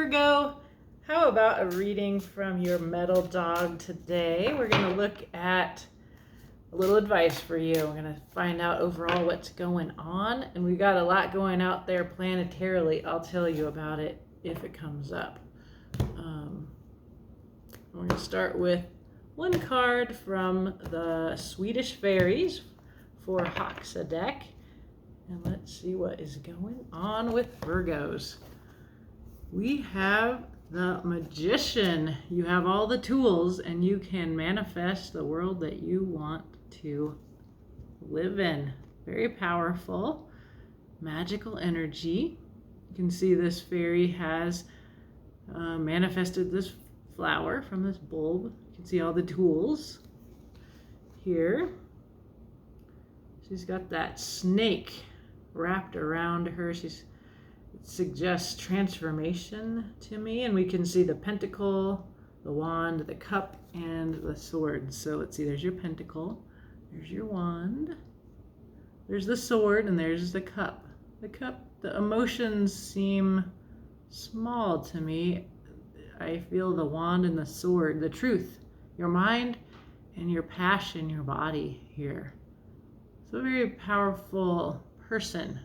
Virgo, how about a reading from your metal dog today? We're going to look at a little advice for you. We're going to find out overall what's going on, and we've got a lot going out there planetarily. I'll tell you about it if it comes up. We're going to start with one card from the Swedish fairies for Hoxa deck, and let's see what is going on with Virgos. We have the Magician. You have all the tools and you can manifest the world that you want to live in. Very powerful, magical energy. You can see this fairy has manifested this flower from this bulb. You can see all the tools here. She's got that snake wrapped around her. It suggests transformation to me, and we can see the pentacle, the wand, the cup, and the sword. So let's see, there's your pentacle, there's your wand, there's the sword, and there's the cup. The emotions seem small to me. I feel the wand and the sword, the truth, your mind and your passion, your body here. So a very powerful person,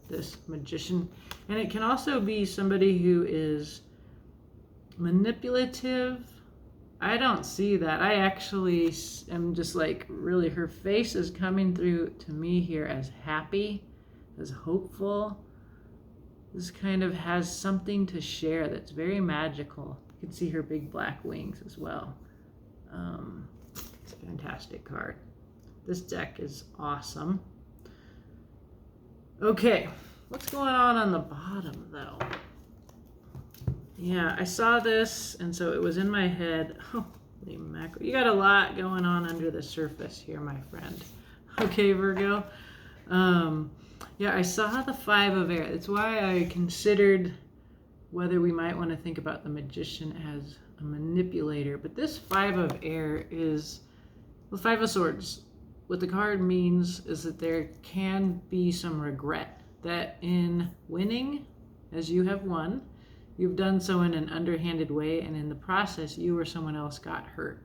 this Magician. And it can also be somebody who is manipulative. I don't see that. I actually am just like, really, her face is coming through to me here as happy, as hopeful. This kind of has something to share that's very magical. You can see her big black wings as well. It's a fantastic card. This deck is awesome. Okay, what's going on the bottom though? Yeah, I saw this and so it was in my head. Holy mackerel. You got a lot going on under the surface here, my friend. Okay, Virgo. Yeah, I saw the 5 of air. That's why I considered whether we might want to think about the Magician as a manipulator. But this 5 of air is the 5 of swords. What the card means is that there can be some regret that in winning, as you have won, you've done so in an underhanded way, and in the process, you or someone else got hurt.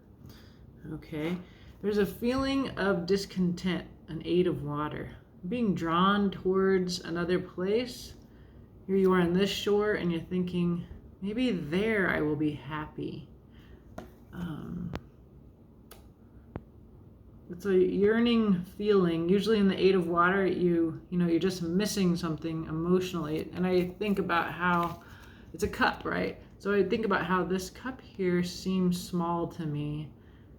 Okay? There's a feeling of discontent, an 8 of water, being drawn towards another place. Here you are on this shore, and you're thinking, maybe there I will be happy. It's a yearning feeling. Usually in the 8 of water, you're just missing something emotionally. And I think about how it's a cup, right? So I think about how this cup here seems small to me.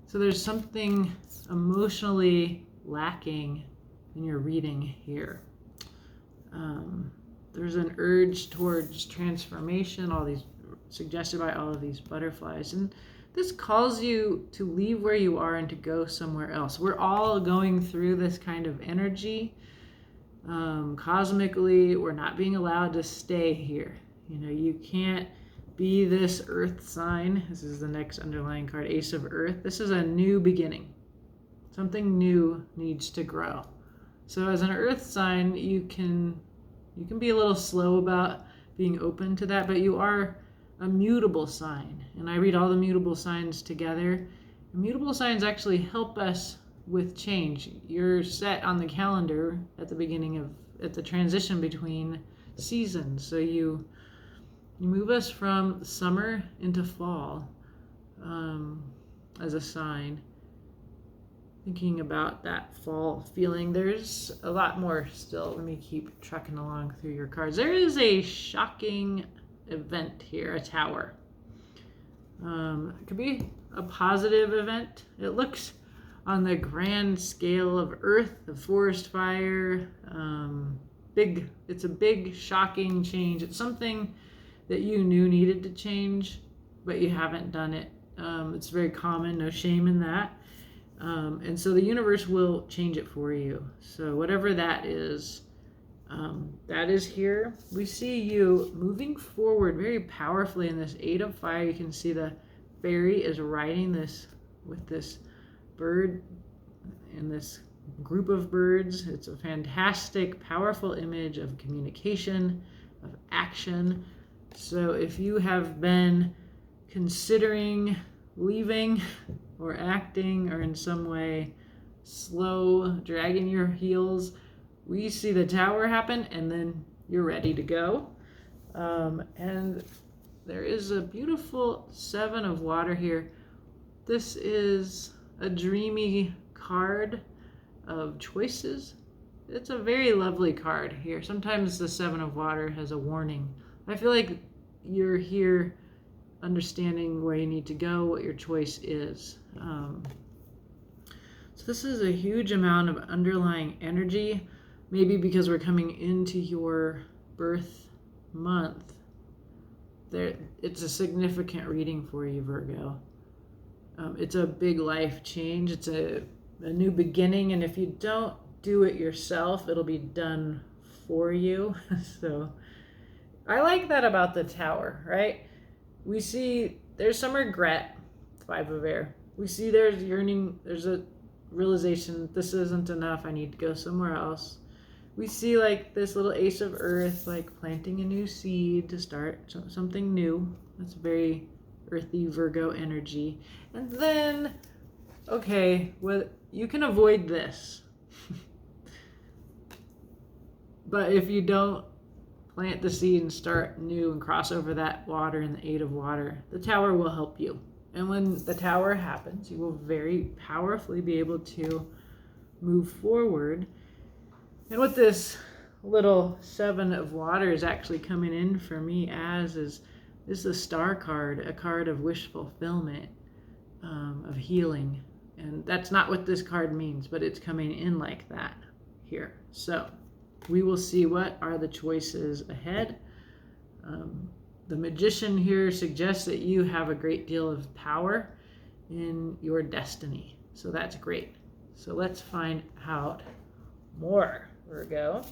So there's something emotionally lacking in your reading here. There's an urge towards transformation, all these suggested by all of these butterflies. And this calls you to leave where you are and to go somewhere else. We're all going through this kind of energy. Cosmically, we're not being allowed to stay here. You can't be this earth sign. This is the next underlying card, Ace of Earth. This is a new beginning. Something new needs to grow. So as an earth sign, you can be a little slow about being open to that, but you are a mutable sign. And I read all the mutable signs together. Mutable signs actually help us with change. You're set on the calendar at the transition between seasons. So you move us from summer into fall as a sign. Thinking about that fall feeling. There's a lot more still. Let me keep trucking along through your cards. There is a shocking event here, a tower. It could be a positive event. It looks on the grand scale of Earth, the forest fire, it's a big shocking change. It's something that you knew needed to change, but you haven't done it. It's very common, no shame in that. And so the universe will change it for you. So whatever that is here. We see you moving forward very powerfully in this 8 of fire. You can see the fairy is riding this with this bird and this group of birds. It's a fantastic, powerful image of communication, of action, So if you have been considering leaving or acting or in some way slow, dragging your heels, we see the Tower happen and then you're ready to go. And there is a beautiful Seven of Water here. This is a dreamy card of choices. It's a very lovely card here. Sometimes the Seven of Water has a warning. I feel like you're here understanding where you need to go, what your choice is. So this is a huge amount of underlying energy, maybe because we're coming into your birth month. It's a significant reading for you, Virgo. It's a big life change. It's a new beginning, and if you don't do it yourself, it'll be done for you. So I like that about the Tower, right? We see there's some regret, Five of Air. We see there's yearning, there's a realization this isn't enough, I need to go somewhere else. We see like this little Ace of Earth, like planting a new seed to start something new. That's very earthy Virgo energy. And then, okay, well, you can avoid this. But if you don't plant the seed and start new and cross over that water in the Eight of Water, the Tower will help you. And when the Tower happens, you will very powerfully be able to move forward. And what this little Seven of Water is actually coming in for me as is a star card, a card of wish fulfillment, of healing. And that's not what this card means, but it's coming in like that here. So we will see what are the choices ahead. The Magician here suggests that you have a great deal of power in your destiny. So that's great. So let's find out more, Virgo.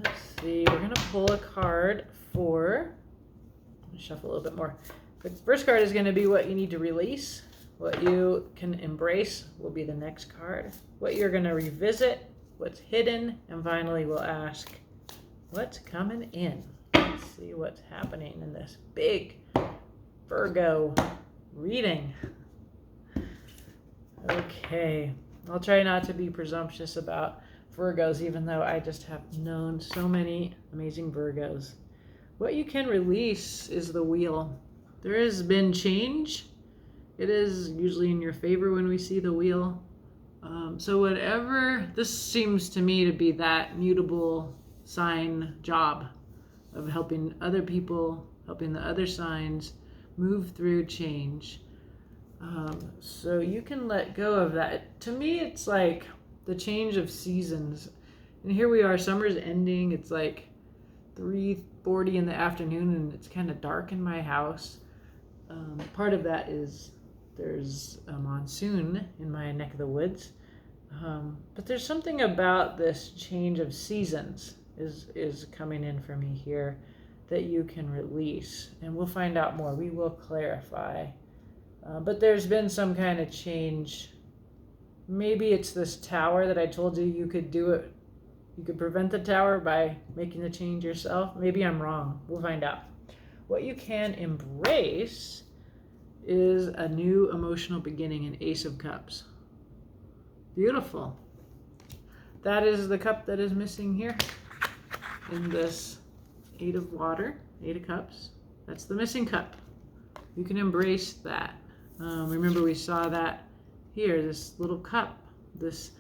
Let's see, we're going to pull a card for, shuffle a little bit more. The first card is going to be what you need to release. What you can embrace will be the next card. What you're going to revisit, what's hidden, and finally we'll ask, what's coming in? Let's see what's happening in this big Virgo reading. Okay, I'll try not to be presumptuous about Virgos, even though I just have known so many amazing Virgos. What you can release is the Wheel. There has been change. It is usually in your favor when we see the Wheel. So whatever, this seems to me to be that mutable sign job of helping other people, helping the other signs move through change. So you can let go of that. To me, it's like the change of seasons. And here we are, summer's ending. It's like 3:40 in the afternoon and it's kind of dark in my house. Part of that is there's a monsoon in my neck of the woods. But there's something about this change of seasons is coming in for me here that you can release. And we'll find out more. We will clarify. But there's been some kind of change. Maybe it's this Tower that I told you you could do it. You could prevent the Tower by making the change yourself. Maybe I'm wrong. We'll find out. What you can embrace is a new emotional beginning, an Ace of Cups. Beautiful. That is the cup that is missing here in this Eight of Water, Eight of Cups. That's the missing cup. You can embrace that. Remember we saw that here, this little cup. This,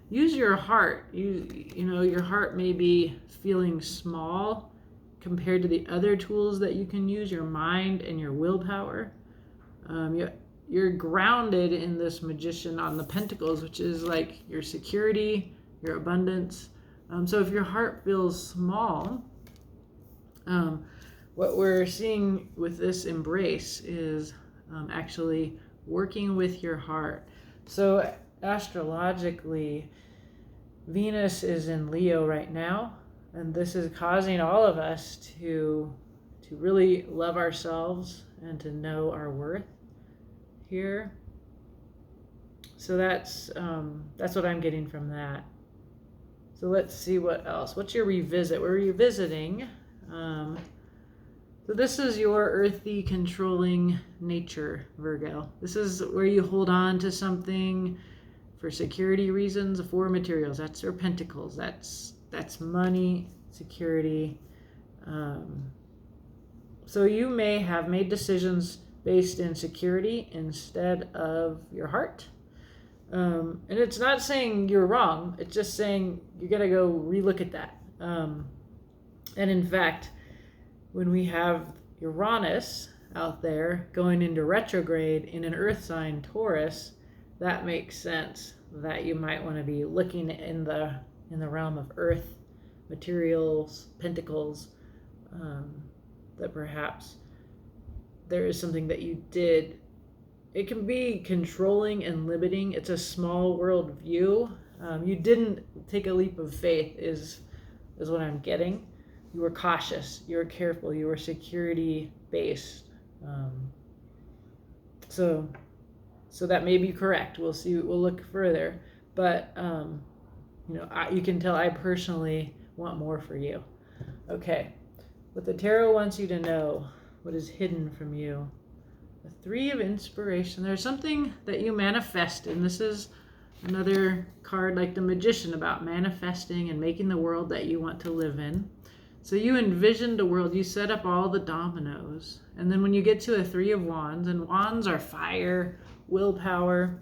use your heart. You know, your heart may be feeling small compared to the other tools that you can use, your mind and your willpower. You're grounded in this Magician on the Pentacles, which is like your security, your abundance. So if your heart feels small, what we're seeing with this embrace is actually working with your heart. So astrologically, Venus is in Leo right now, and this is causing all of us to really love ourselves and to know our worth here. So that's what I'm getting from that. So let's see what else. What's your revisit? We're revisiting. So this is your earthy controlling nature, Virgo. This is where you hold on to something for security reasons. For materials, that's your pentacles. That's money, security. So you may have made decisions based in security instead of your heart. And it's not saying you're wrong. It's just saying you got to go relook at that. And in fact, when we have Uranus out there going into retrograde in an earth sign, Taurus, that makes sense that you might want to be looking in the realm of earth, materials, pentacles, that perhaps there is something that you did. It can be controlling and limiting. It's a small world view. You didn't take a leap of faith is what I'm getting. You were cautious, you were careful, you were security based. So that may be correct. We'll see. We'll look further. But you can tell I personally want more for you. Okay, what the tarot wants you to know, what is hidden from you. The Three of Inspiration. There's something that you manifest, and this is another card like the Magician about manifesting and making the world that you want to live in. So you envisioned a world, you set up all the dominoes, and then when you get to a Three of Wands, and wands are fire, willpower,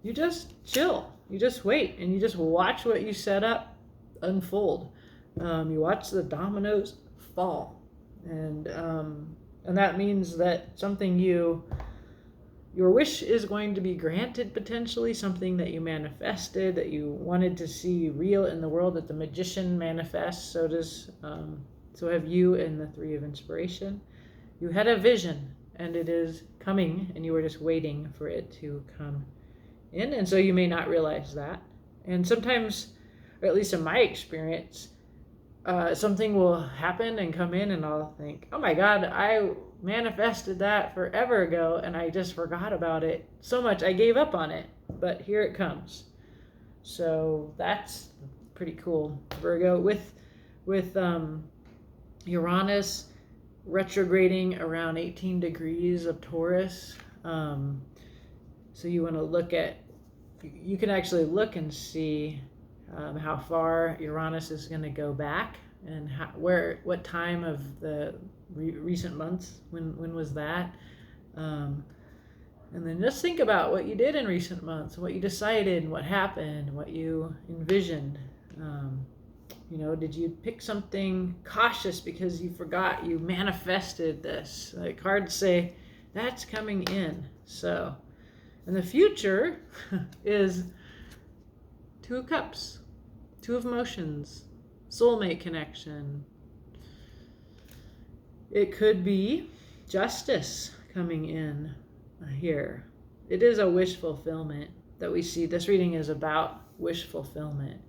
you just chill, you just wait, and you just watch what you set up unfold. You watch the dominoes fall, and that means that something your wish is going to be granted, potentially something that you manifested, that you wanted to see real in the world, that the Magician manifests. So have you in the Three of Inspiration. You had a vision, and it is coming, and you were just waiting for it to come in, and so you may not realize that. And sometimes, or at least in my experience, something will happen and come in, and I'll think, oh my God, I manifested that forever ago, and I just forgot about it so much I gave up on it, but here it comes. So that's pretty cool, Virgo. With Uranus retrograding around 18 degrees of Taurus, so you want to look at, you can actually look and see how far Uranus is going to go back, and what time of the recent months, when was that, and then just think about what you did in recent months, what you decided, and what happened, what you envisioned. Did you pick something cautious because you forgot you manifested this? Like cards say, that's coming in. So, and the future is Two of Cups, Two of Emotions, soulmate connection. It could be justice coming in here. It is a wish fulfillment that we see. This reading is about wish fulfillment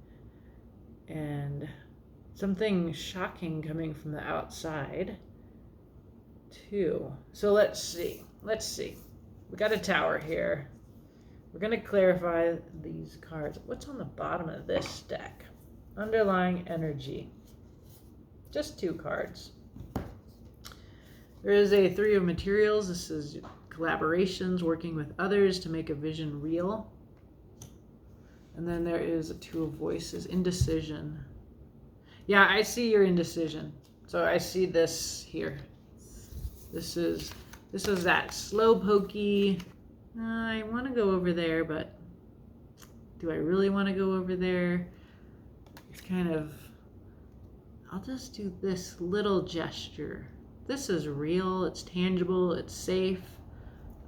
and something shocking coming from the outside too. So let's see. We got a Tower here. We're going to clarify these cards. What's on the bottom of this deck? Underlying energy. Just 2 cards. There is a Three of Materials. This is collaborations, working with others to make a vision real. And then there is a Two of Voices, indecision. Yeah, I see your indecision. So I see this here. This is that slow pokey. I want to go over there, but do I really want to go over there? It's kind of, I'll just do this little gesture. This is real, it's tangible, it's safe.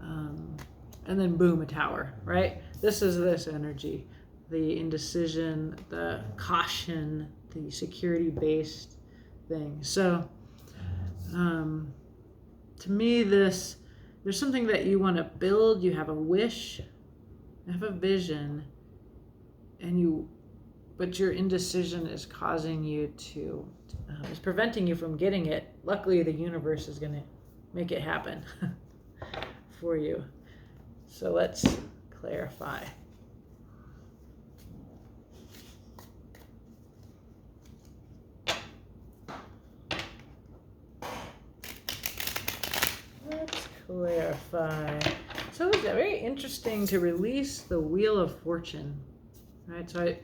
And then boom, a Tower, right? This is this energy. The indecision, the caution, the security-based thing. So, to me, there's something that you want to build. You have a wish, you have a vision, but your indecision is causing you to, is preventing you from getting it. Luckily, the universe is going to make it happen for you. So let's clarify. Let's clarify. So it's very interesting to release the Wheel of Fortune, right? So it's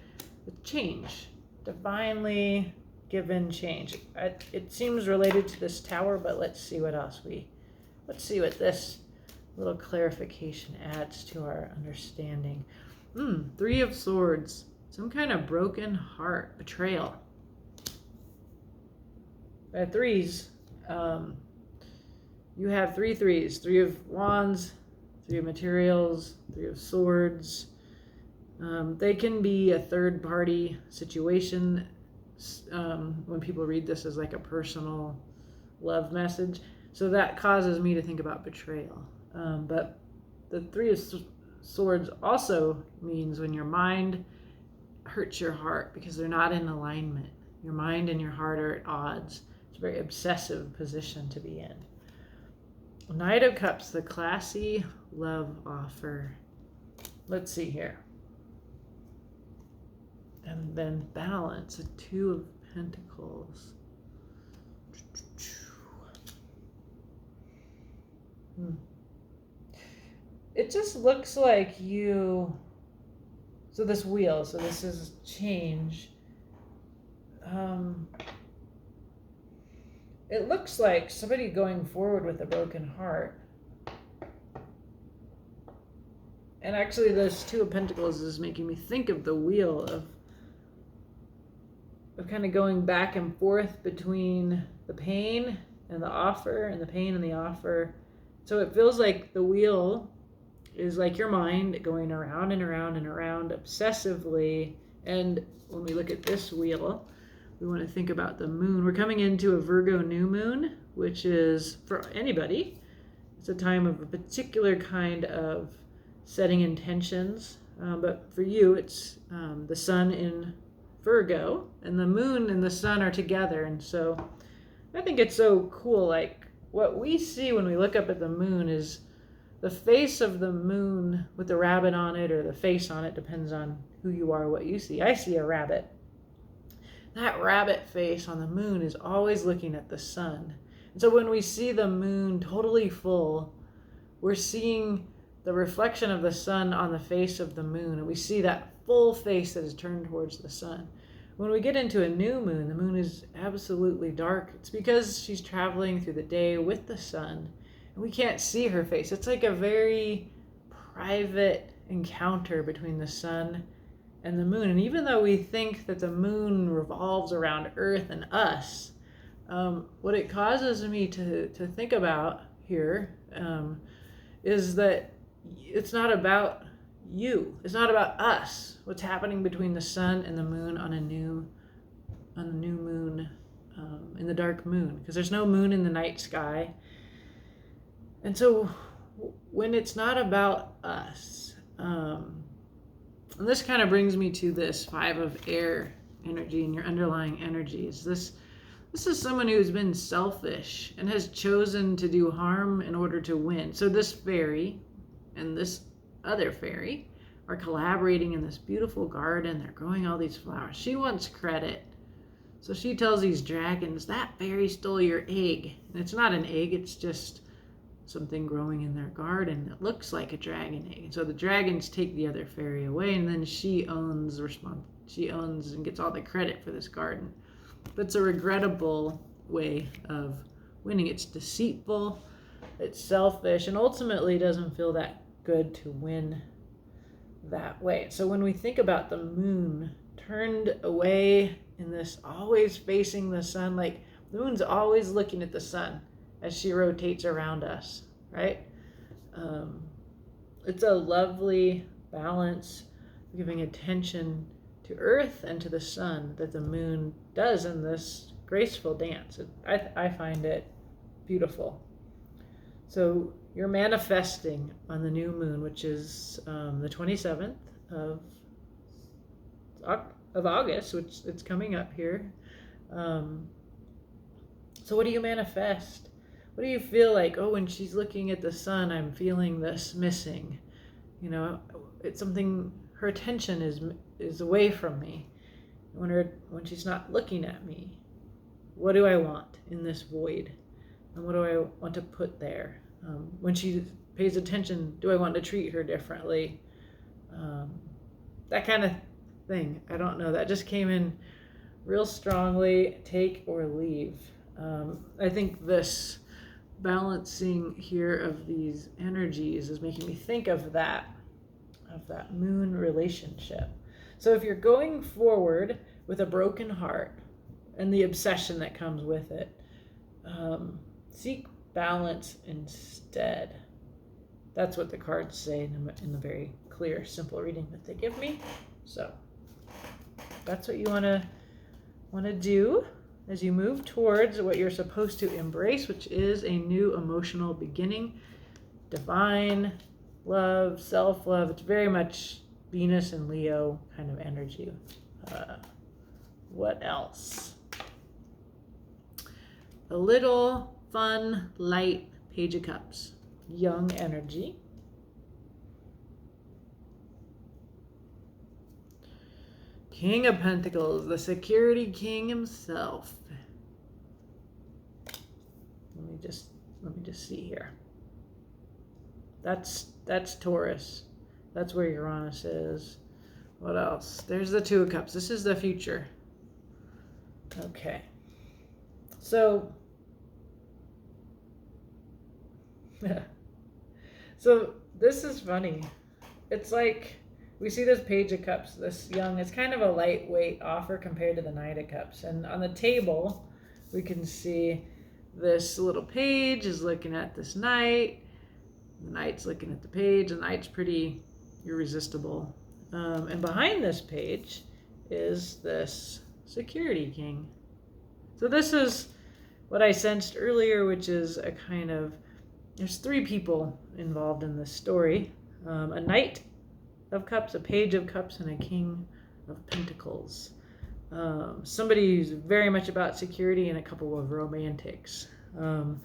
change, divinely given change. It seems related to this tower, but let's see what this little clarification adds to our understanding. Three of Swords, some kind of broken heart, betrayal. Threes, you have three threes, Three of Wands, Three of Materials, Three of Swords. They can be a third party situation when people read this as like a personal love message. So that causes me to think about betrayal. But the Three of Swords also means when your mind hurts your heart because they're not in alignment. Your mind and your heart are at odds. It's a very obsessive position to be in. Knight of Cups, the classy love offer. Let's see here. And then Balance, a Two of Pentacles. It just looks like so this wheel, so this is change. It looks like somebody going forward with a broken heart. And actually this Two of Pentacles is making me think of the wheel of kind of going back and forth between the pain and the offer and the pain and the offer. So it feels like the wheel is like your mind going around and around and around obsessively. And when we look at this wheel, we want to think about the moon. We're coming into a Virgo new moon, which is, for anybody, it's a time of a particular kind of setting intentions. But for you, it's the sun in Virgo, and the moon and the sun are together. And so I think it's so cool. Like what we see when we look up at the moon is the face of the moon with the rabbit on it, or the face on it, depends on who you are, what you see. I see a rabbit. That rabbit face on the moon is always looking at the sun. And so when we see the moon totally full, we're seeing the reflection of the sun on the face of the moon, and we see that full face that is turned towards the sun. When we get into a new moon, the moon is absolutely dark. It's because she's traveling through the day with the sun, and we can't see her face. It's like a very private encounter between the sun and the moon. And even though we think that the moon revolves around Earth and us, what it causes me to think about here is that it's not about you. It's not about us. What's happening between the sun and the moon on a new moon, in the dark moon, because there's no moon in the night sky. And so when it's not about us, and this kind of brings me to this Five of Air energy and your underlying energies. This is someone who's been selfish and has chosen to do harm in order to win. So this fairy and this other fairy are collaborating in this beautiful garden. They're growing all these flowers. She wants credit. So she tells these dragons, that fairy stole your egg. And it's not an egg, it's just something growing in their garden that looks like a dragon egg. And so the dragons take the other fairy away, and then she owns and gets all the credit for this garden. But it's a regrettable way of winning. It's deceitful, it's selfish, and ultimately doesn't feel that good to win that way. So when we think about the moon turned away in this, always facing the sun, like the moon's always looking at the sun as she rotates around us, right? It's a lovely balance, giving attention to Earth and to the sun that the moon does in this graceful dance. I find it beautiful. So you're manifesting on the new moon, which is the 27th of August, which it's coming up here. So what do you manifest? What do you feel like? Oh, when she's looking at the sun, I'm feeling this missing. You know, it's something, her attention is away from me. When she's not looking at me, what do I want in this void? And what do I want to put there? When she pays attention, do I want to treat her differently? That kind of thing. I don't know. That just came in real strongly. Take or leave. I think this balancing here of these energies is making me think of that moon relationship. So if you're going forward with a broken heart and the obsession that comes with it, seek balance instead. That's what the cards say in the very clear, simple reading that they give me. So that's what you want to do as you move towards what you're supposed to embrace, which is a new emotional beginning, divine love, self-love. It's very much Venus and Leo kind of energy. What else? A little fun, light Page of Cups. Young energy. King of Pentacles, the security king himself. Let me just see here. That's Taurus. That's where Uranus is. What else? There's the Two of Cups. This is the future. Okay. So so this is funny. It's like we see this Page of Cups, this young, it's kind of a lightweight offer compared to the Knight of Cups. And on the table, we can see this little page is looking at this knight. The knight's looking at the page. The knight's pretty irresistible. And behind this page is this security king. So this is what I sensed earlier, which is a kind of, there's three people involved in this story. A Knight of Cups, a Page of Cups, and a King of Pentacles. Somebody who's very much about security and a couple of romantics. And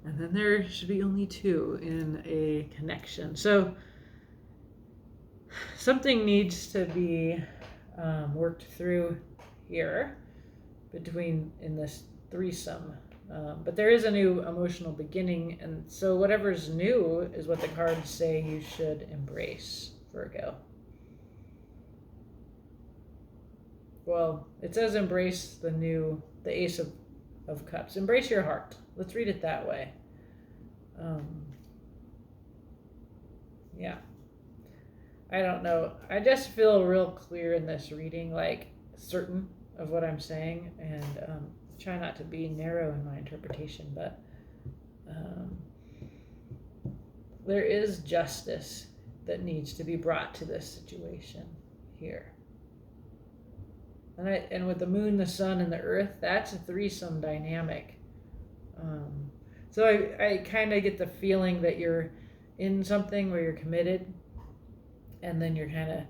then there should be only two in a connection. So something needs to be worked through here in this threesome. But there is a new emotional beginning, and so whatever's new is what the cards say you should embrace, Virgo. Well, it says embrace the Ace of Cups. Embrace your heart. Let's read it that way. Yeah. I don't know. I just feel real clear in this reading, like certain of what I'm saying, and try not to be narrow in my interpretation, but there is justice that needs to be brought to this situation here. And with the moon, the sun, and the earth, that's a threesome dynamic. So I kind of get the feeling that you're in something where you're committed, and then you're kind of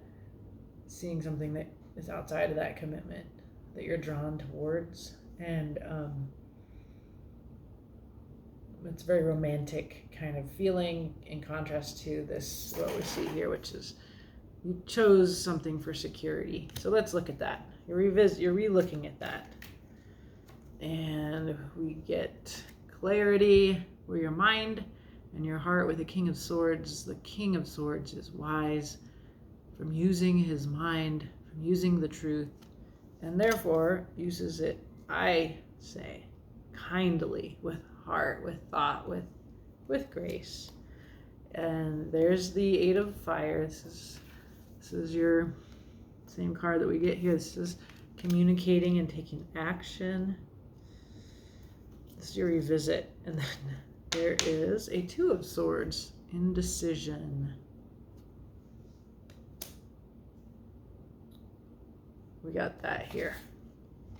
seeing something that is outside of that commitment that you're drawn towards. And it's a very romantic kind of feeling in contrast to this, what we see here, which is you chose something for security. So let's look at that. You're re-looking at that. And we get clarity where your mind and your heart with the King of Swords. The King of Swords is wise from using his mind, from using the truth, and therefore uses it, I say, kindly, with heart, with thought, with grace. And there's the Eight of Fire. This is your same card that we get here. This is communicating and taking action. This is your revisit. And then there is a Two of Swords, indecision. We got that here.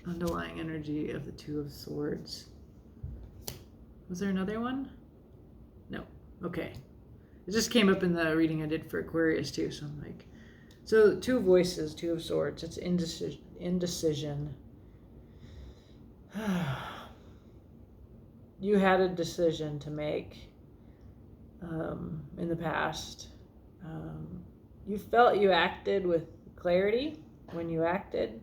Underlying energy of the Two of Swords. Was there another one? No. Okay. It just came up in the reading I did for Aquarius too, so I'm like, so two voices, Two of Swords. It's indecision. You had a decision to make in the past, You felt you acted with clarity when you acted.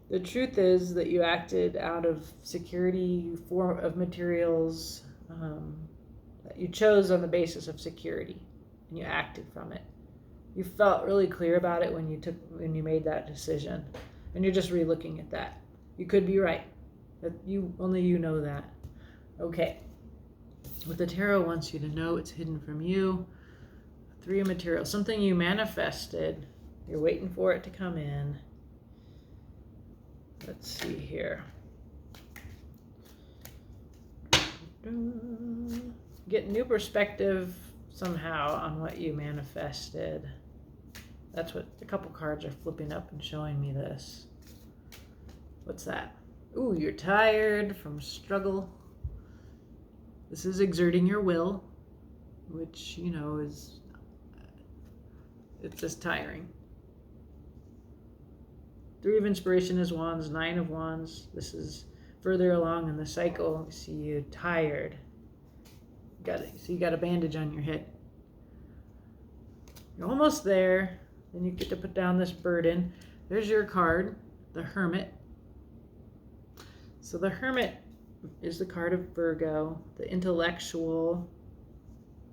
The truth is that you acted out of security of materials that you chose on the basis of security, and you acted from it. You felt really clear about it when you made that decision, and you're just re-looking at that. You could be right. That only you know that. Okay. What the tarot wants you to know, it's hidden from you. 3 of materials, something you manifested. You're waiting for it to come in. Let's see here. Get new perspective somehow on what you manifested. That's what a couple cards are flipping up and showing me this. What's that? Ooh, you're tired from struggle. This is exerting your will, which, you know, it's just tiring. 3 of inspiration is wands, 9 of wands. This is further along in the cycle. I see you tired. So you got a bandage on your head. You're almost there. Then you get to put down this burden. There's your card, the Hermit. So the Hermit is the card of Virgo, the intellectual,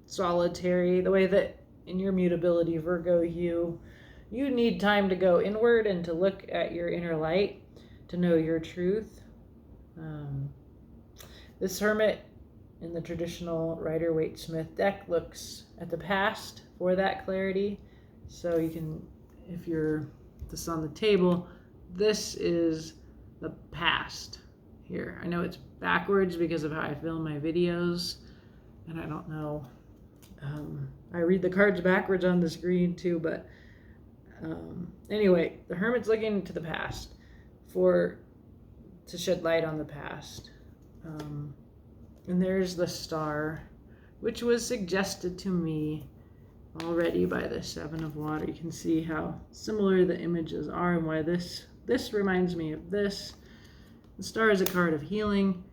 solitary, the way that in your mutability, Virgo, you need time to go inward and to look at your inner light, to know your truth. This Hermit in the traditional Rider-Waite-Smith deck looks at the past for that clarity. So you can, if you're this on the table, this is the past here. I know it's backwards because of how I film my videos, and I don't know. I read the cards backwards on the screen too, but anyway, the Hermit's looking to the past to shed light on the past. And there's the Star, which was suggested to me already by the 7 of water. You can see how similar the images are and why this reminds me of this. The Star is a card of healing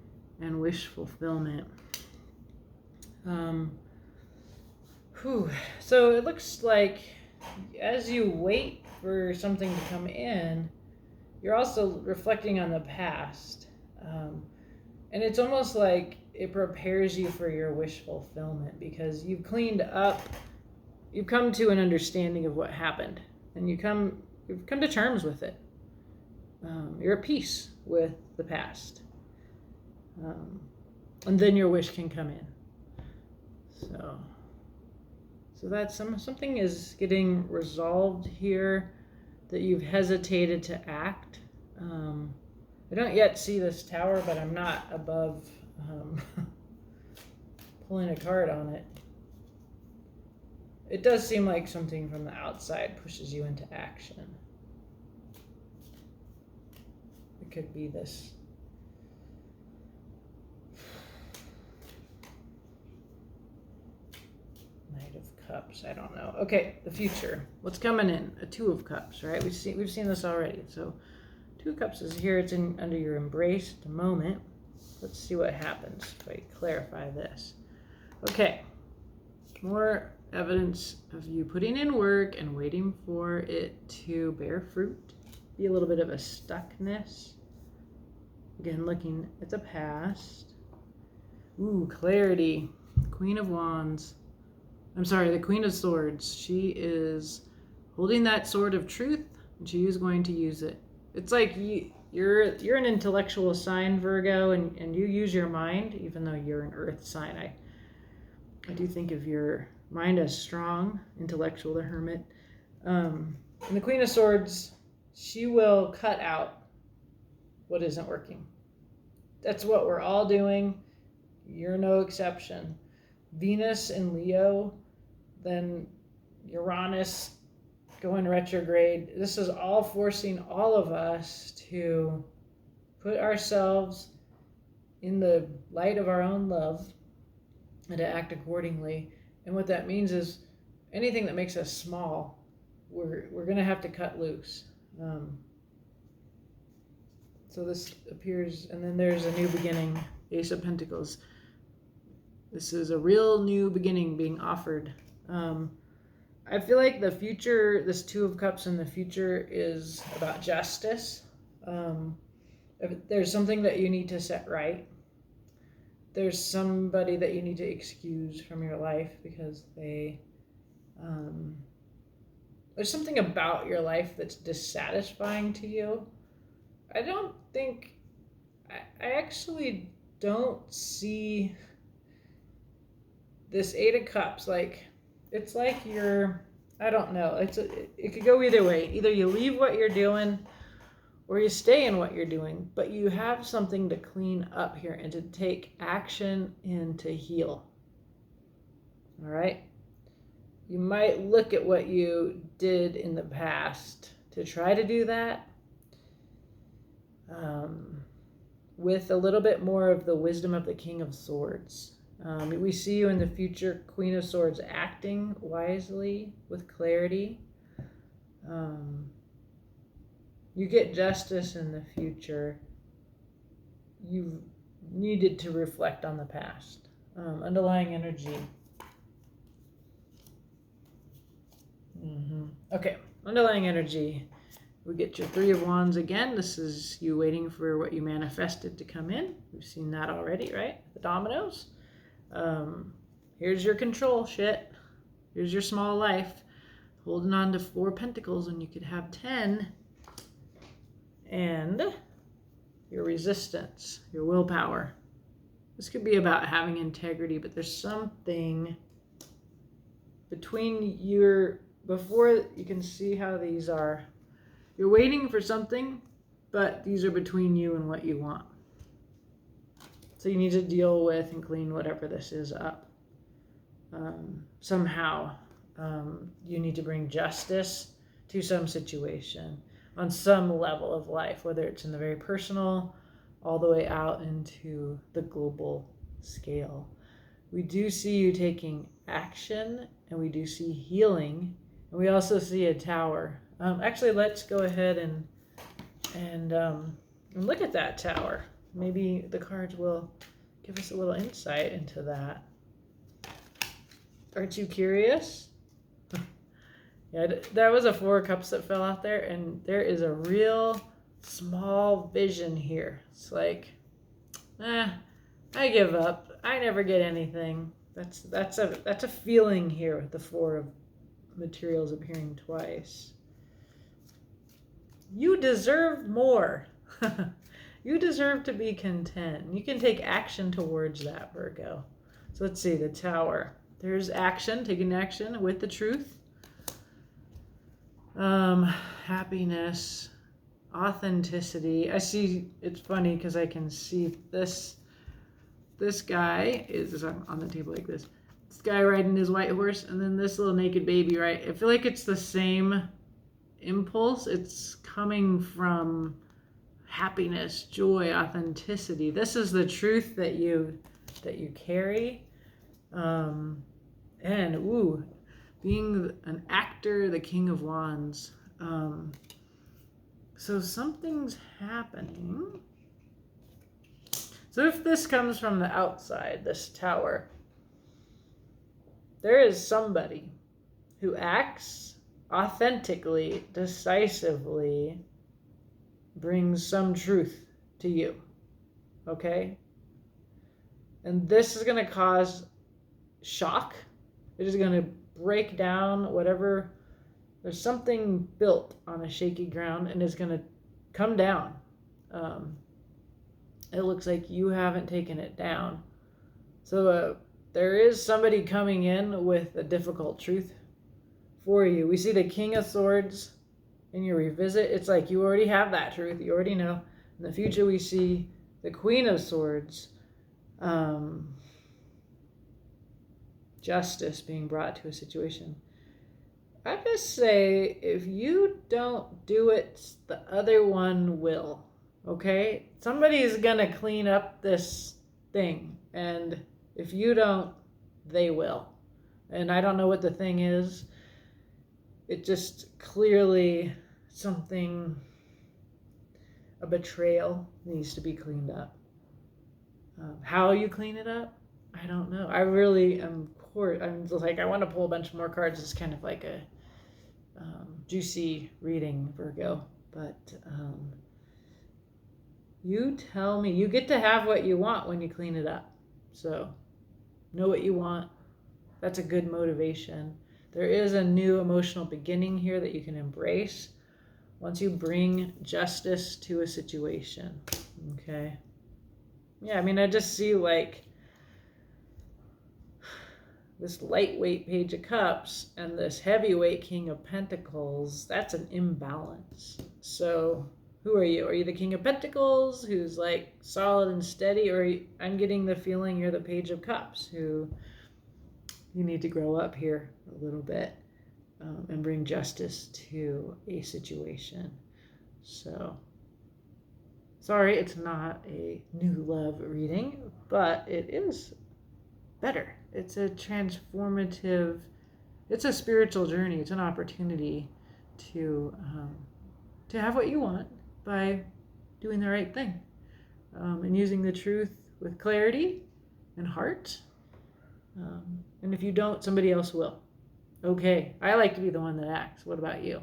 and wish fulfillment. So it looks like as you wait for something to come in, you're also reflecting on the past. And it's almost like it prepares you for your wish fulfillment because you've cleaned up, you've come to an understanding of what happened, and you've come to terms with it. You're at peace with the past. And then your wish can come in. So that's something is getting resolved here, that you've hesitated to act. I don't yet see this tower, but I'm not above pulling a card on it. It does seem like something from the outside pushes you into action. It could be this. Knight of Cups, I don't know. Okay, the future. What's coming in? A 2 of Cups, right? We've seen this already. So 2 of Cups is here. It's under your embrace at the moment. Let's see what happens if I clarify this. Okay, more evidence of you putting in work and waiting for it to bear fruit. Be a little bit of a stuckness. Again, looking at the past. Ooh, clarity. Queen of Wands. I'm sorry, the Queen of Swords. She is holding that sword of truth, and she is going to use it. It's like you're an intellectual sign, Virgo, and you use your mind, even though you're an earth sign. I do think of your mind as strong, intellectual, the Hermit. And the Queen of Swords, she will cut out what isn't working. That's what we're all doing. You're no exception. Venus in Leo, then Uranus going retrograde. This is all forcing all of us to put ourselves in the light of our own love and to act accordingly. And what that means is anything that makes us small, we're going to have to cut loose. So this appears, and then there's a new beginning, Ace of Pentacles. This is a real new beginning being offered. I feel like the future, this Two of Cups in the future is about justice. If there's something that you need to set right. There's somebody that you need to excuse from your life because there's something about your life that's dissatisfying to you. I actually don't see this Eight of Cups. Like, it's like I don't know. It could go either way. Either you leave what you're doing or you stay in what you're doing, but you have something to clean up here and to take action and to heal. All right? You might look at what you did in the past to try to do that with a little bit more of the wisdom of the King of Swords. We see you in the future, Queen of Swords, acting wisely with clarity. You get justice in the future. You needed to reflect on the past. Underlying energy. Okay, underlying energy. We get your Three of Wands again. This is you waiting for what you manifested to come in. We've seen that already, right? The dominoes. Here's your control shit. Here's your small life. Holding on to 4 pentacles when you could have 10. And your resistance, your willpower. This could be about having integrity, but there's something between before you can see how these are. You're waiting for something, but these are between you and what you want. So you need to deal with and clean whatever this is up. Somehow, you need to bring justice to some situation on some level of life, whether it's in the very personal, all the way out into the global scale. We do see you taking action, and we do see healing, and we also see a tower. Actually, let's go ahead and look at that tower. Maybe the cards will give us a little insight into that. Aren't you curious? Yeah, that was a 4 of Cups that fell out there, and there is a real small vision here. It's like, I give up. I never get anything. That's a feeling here with the 4 of materials appearing twice. You deserve more. You deserve to be content. You can take action towards that, Virgo. So let's see, the Tower. There's action, taking action with the truth. Happiness, authenticity. I see, it's funny because I can see this guy is on the table like this. This guy riding his white horse, and then this little naked baby, right? I feel like it's the same impulse. It's coming from happiness, joy, authenticity. This is the truth that you carry. And being an actor, the King of Wands. So something's happening. So if this comes from the outside, this Tower, there is somebody who acts authentically, decisively, brings some truth to you. Okay? And this is going to cause shock. It is going to break down whatever. There's something built on a shaky ground, and it's going to come down. It looks like you haven't taken it down. So there is somebody coming in with a difficult truth for you. We see the King of Swords in your revisit. It's like you already have that truth. You already know. In the future, we see the Queen of Swords. Justice being brought to a situation. I just say, if you don't do it, the other one will. Okay? Somebody is going to clean up this thing. And if you don't, they will. And I don't know what the thing is. It just clearly a betrayal needs to be cleaned up. How you clean it up, I don't know. I really am course, I'm just like, I want to pull a bunch more cards. It's kind of like a juicy reading, Virgo. But you tell me. You get to have what you want when you clean it up. So know what you want. That's a good motivation. There is a new emotional beginning here that you can embrace once you bring justice to a situation. Okay. Yeah, I mean, I just see like this lightweight Page of Cups and this heavyweight King of Pentacles. That's an imbalance. So who are you? Are you the King of Pentacles, who's like solid and steady? Or I'm getting the feeling you're the Page of Cups, who you need to grow up here a little bit and bring justice to a situation. So, sorry, it's not a new love reading, but it is better. It's a transformative, it's a spiritual journey. It's an opportunity to have what you want by doing the right thing and using the truth with clarity and heart. And if you don't, somebody else will. Okay, I like to be the one that acts. What about you?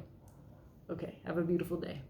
Okay, have a beautiful day.